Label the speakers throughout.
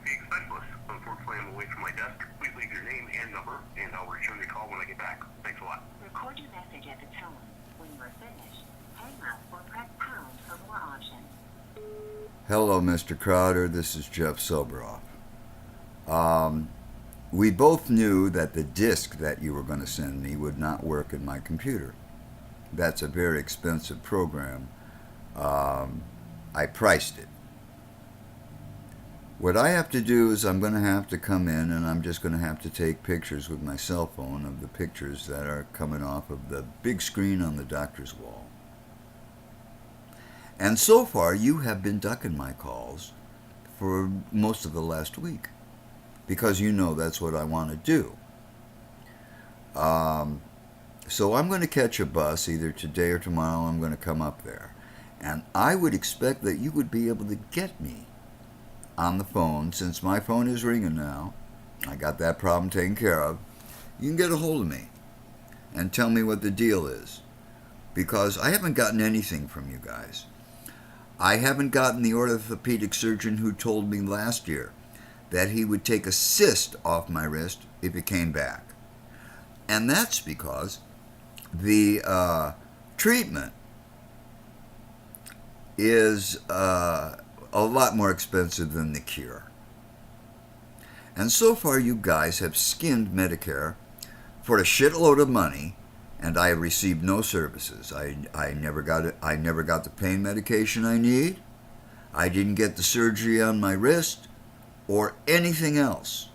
Speaker 1: orthopedic specialist. Unfortunately, I'm away from my desk. Please leave your name and number, and I'll return your call when I get back. Thanks a lot.
Speaker 2: Record your message at the tone. When you are finished, hang up or press pound for more options.
Speaker 3: Hello, Mr. Crowder. This is Jeff Sobroff. We both knew that the disc that you were going to send me would not work in my computer. That's a very expensive program. I priced it. What I have to do is I'm going to have to come in and I'm just going to have to take pictures with my cell phone of the pictures that are coming off of the big screen on the doctor's wall. And so far, you have been ducking my calls for most of the last week because you know that's what I want to do. So I'm going to catch a bus either today or tomorrow. I'm going to come up there. And I would expect that you would be able to get me on the phone. Since my phone is ringing now, I got that problem taken care of. You can get a hold of me and tell me what the deal is. Because I haven't gotten anything from you guys. I haven't gotten the orthopedic surgeon who told me last year that he would take a cyst off my wrist if it came back. And that's because the treatment is a lot more expensive than the cure. And so far you guys have skinned Medicare for a shitload of money, and I have received no services. I never got it. I never got the pain medication I need. I didn't get the surgery on my wrist or anything else.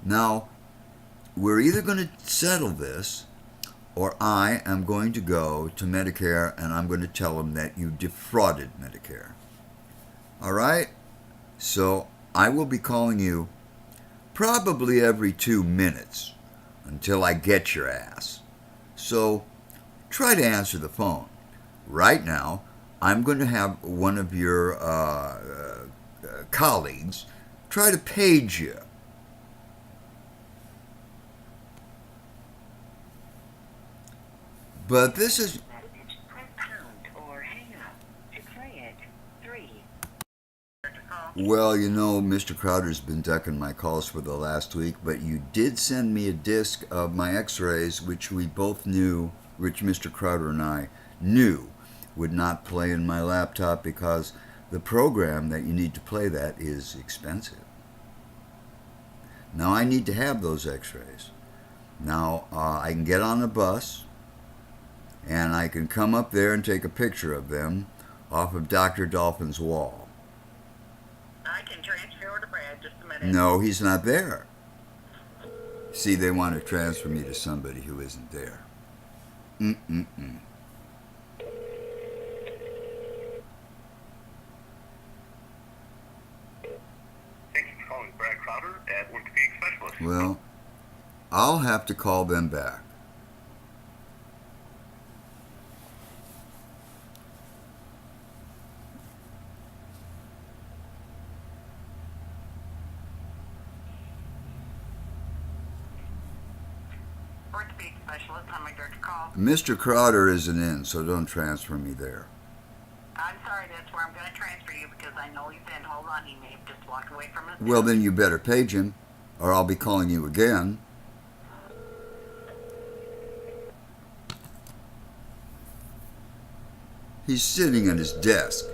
Speaker 3: Now, we're either going to settle this or I am going to go to Medicare and I'm going to tell them that you defrauded Medicare. All right? So I will be calling you probably every 2 minutes until I get your ass. So try to answer the phone. Right now, I'm going to have one of your colleagues try to page you. But this is...
Speaker 2: Message, press pound or hang up. To play it, 3.
Speaker 3: Well, you know, Mr. Crowder's been ducking my calls for the last week, but you did send me a disc of my x-rays, which we both knew, which Mr. Crowder and I knew would not play in my laptop because the program that you need to play that is expensive. Now I need to have those x-rays. Now I can get on a bus and I can come up there and take a picture of them off of Dr. Dolphin's wall.
Speaker 4: I can transfer over to Brad, just a minute.
Speaker 3: No, he's not there. See, they want to transfer me to somebody who isn't there. Mm-mm-mm.
Speaker 1: Thank you for calling Brad Crowder at orthopedic specialist.
Speaker 3: Well, I'll have to call them back.
Speaker 4: Orthopedic specialist, how may I direct your call?
Speaker 3: Mr. Crowder isn't in, so don't transfer me there.
Speaker 4: I'm sorry, that's where I'm going to transfer you because I know he's in. Hold on, he may have just walked away from his
Speaker 3: Well, then you better page him, or I'll be calling you again. He's sitting at his desk.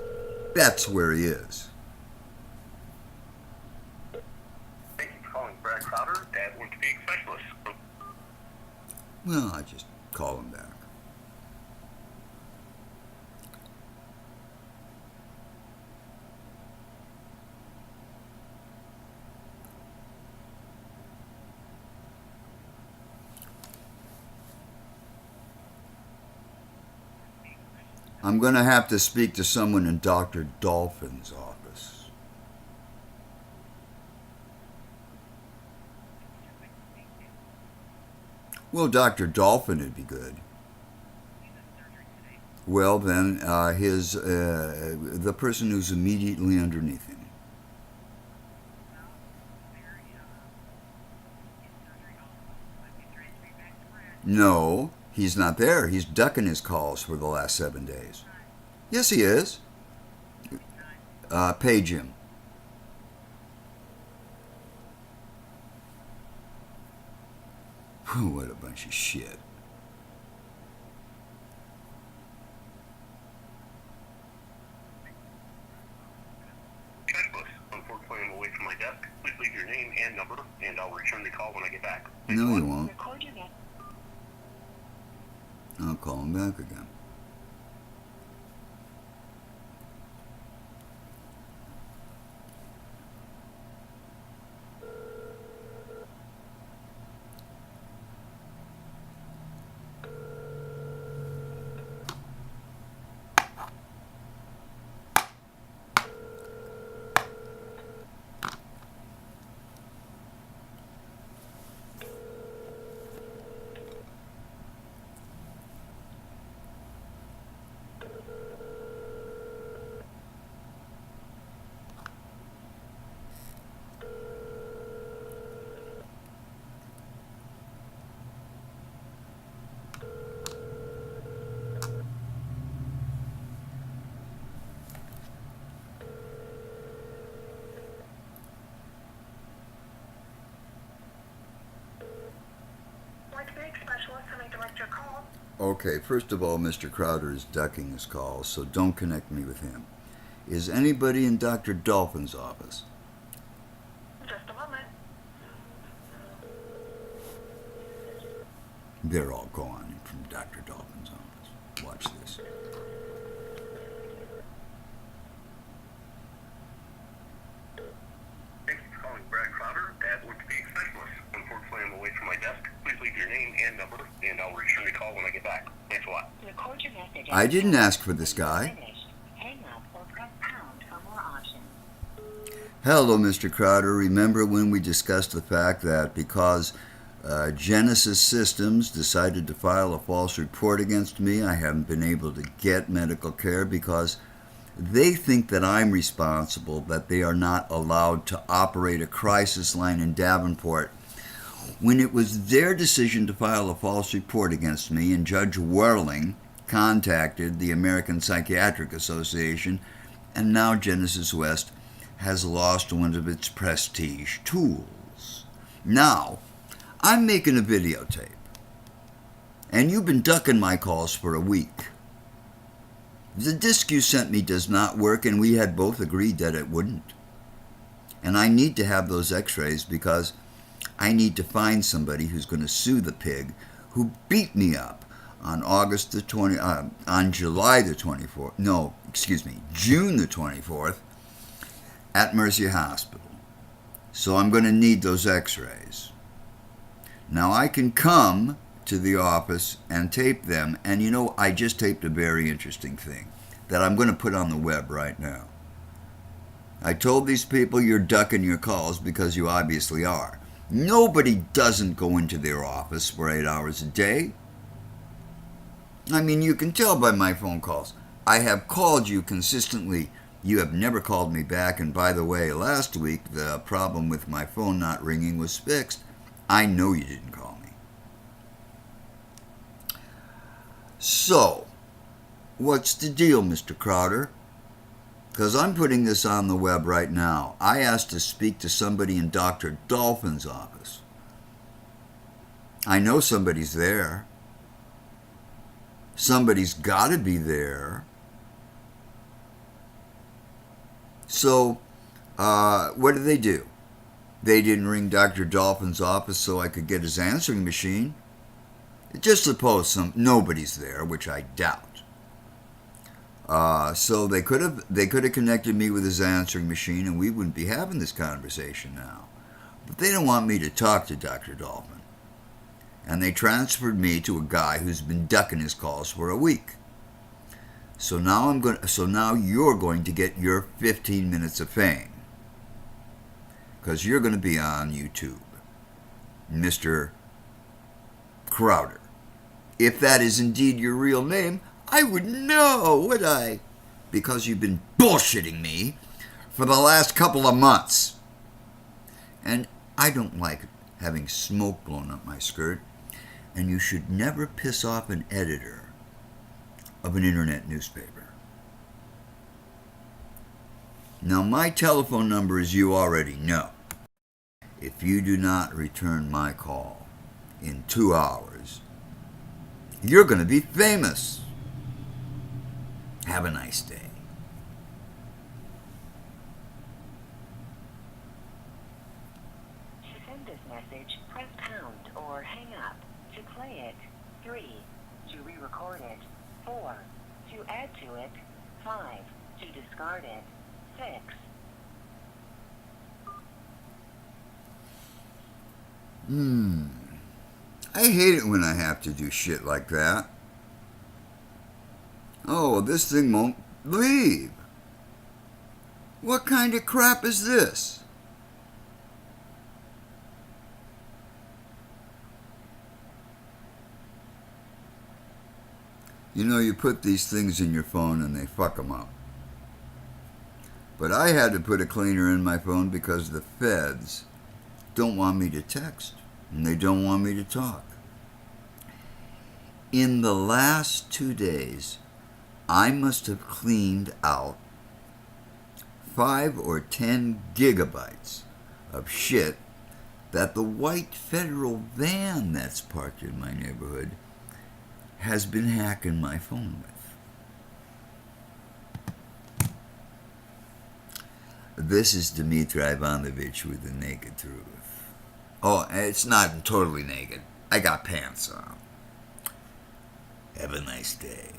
Speaker 3: That's where he is.
Speaker 1: Thank you for calling Brad Crowder at orthopedic specialist.
Speaker 3: Well, I just call him back. I'm going to have to speak to someone in Dr. Dolphin's office. Well, Dr. Dolphin would be good. Well, then, the person who's immediately underneath him. No, he's not there. He's ducking his calls for the last 7 days. Yes, he is. Page him. What a bunch of shit.
Speaker 1: Specialist. Unfortunately, I'm away from my desk. Please leave your name and number, and I'll return the call when I get back.
Speaker 3: No, you won't.
Speaker 2: Record your message.
Speaker 3: I'll call him back again.
Speaker 4: Specialist, how may I direct your call?
Speaker 3: Okay, first of all, Mr. Crowder is ducking his calls, so don't connect me with him. Is anybody in Dr. Dolphin's office?
Speaker 4: Just a moment.
Speaker 3: They're all gone from Dr. Dolphin's office. Watch this.
Speaker 1: Thank you for calling Brad Crowder at Orthopedic Specialist. Unfortunately, I'm away from my desk. Please leave your name and number, and I'll return the call when I get back. Thanks a lot.
Speaker 2: Record your message.
Speaker 3: I didn't ask for this guy.
Speaker 2: Finished. Hang up or press pound for more options.
Speaker 3: Hello, Mr. Crowder. Remember when we discussed the fact that because Genesis Systems decided to file a false report against me, I haven't been able to get medical care because they think that I'm responsible, that they are not allowed to operate a crisis line in Davenport. When it was their decision to file a false report against me, and Judge Whirling contacted the American Psychiatric Association, and now Genesis West has lost one of its prestige tools. Now, I'm making a videotape, and you've been ducking my calls for a week. The disc you sent me does not work, and we had both agreed that it wouldn't. And I need to have those x-rays because I need to find somebody who's going to sue the pig who beat me up on July the 24th. No, excuse me, June the 24th at Mercy Hospital. So I'm going to need those x-rays. Now I can come to the office and tape them, and you know, I just taped a very interesting thing that I'm going to put on the web right now. I told these people you're ducking your calls because you obviously are. Nobody doesn't go into their office for 8 hours a day. I mean, you can tell by my phone calls. I have called you consistently. You have never called me back, and by the way, last week the problem with my phone not ringing was fixed. I know you didn't call me. So, what's the deal, Mr. Crowder? Because I'm putting this on the web right now. I asked to speak to somebody in Dr. Dolphin's office. I know somebody's there. Somebody's got to be there. So, what did they do? They didn't ring Dr. Dolphin's office so I could get his answering machine. Just suppose nobody's there, which I doubt. So they could have connected me with his answering machine, and we wouldn't be having this conversation now. But they don't want me to talk to Dr. Dolphin, and they transferred me to a guy who's been ducking his calls for a week. So now you're going to get your 15 minutes of fame, because you're going to be on YouTube, Mr. Crowder. If that is indeed your real name, I would know, would I? Because you've been bullshitting me for the last couple of months. And I don't like having smoke blown up my skirt, and you should never piss off an editor of an internet newspaper. Now, my telephone number, as you already know. If you do not return my call in 2 hours, you're going to be famous. Have a nice day.
Speaker 2: To send this message, press pound or hang up. To play it, 3. To re-record it, 4. To add to it, 5. To discard it, 6.
Speaker 3: I hate it when I have to do shit like that. Oh, this thing won't leave. What kind of crap is this? You know, you put these things in your phone and they fuck them up. But I had to put a cleaner in my phone because the feds don't want me to text and they don't want me to talk. In the last 2 days, I must have cleaned out 5 or 10 gigabytes of shit that the white federal van that's parked in my neighborhood has been hacking my phone with. This is Dmitry Ivanovich with the Naked Truth. Oh, it's not totally naked. I got pants on. Have a nice day.